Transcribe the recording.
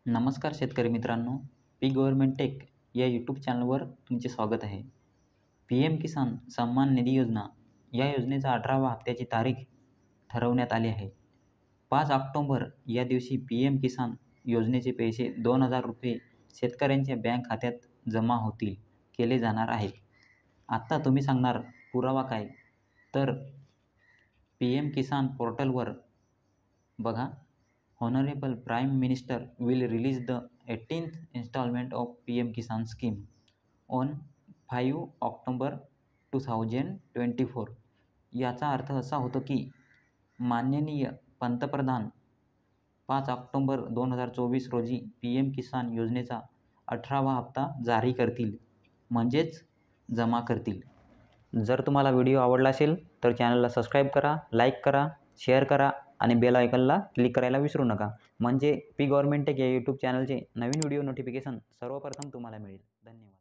नमस्कार शेतकरी मित्रांनो, पीक गव्हर्नमेंट टेक या यूट्यूब चॅनलवर तुमचे स्वागत आहे. पी एम किसान सन्मान निधी योजना या योजनेचा 18वा हप्त्याची तारीख ठरवण्यात आली आहे. 5 ऑक्टोबर या दिवशी पी एम किसान योजनेचे पैसे 2,000 रुपये शेतकऱ्यांच्या बँक खात्यात जमा केले जाणार आहेत. आत्ता तुम्ही सांगणार पुरावा काय? तर पी एम किसान पोर्टलवर बघा. Honorable Prime Minister will release the 18th installment of PM Kisan scheme on 5 October 2024. याचा अर्थ असा होतो की माननीय पंतप्रधान 5 ऑक्टोबर 2024 रोजी पी एम किसान योजनेचा 18वा हप्ता जारी करतील, म्हणजेच जमा करतील. जर तुम्हाला व्हिडिओ आवडला असेल तर चॅनलला सबस्क्राईब करा, लाईक करा, शेअर करा आणि बेल आयकॉनला क्लिक करायला विसरू नका. म्हणजे पी गव्हर्नमेंट टेक या यूट्यूब चॅनलचे नवीन व्हिडिओ नोटिफिकेशन सर्वप्रथम तुम्हाला मिळेल. धन्यवाद.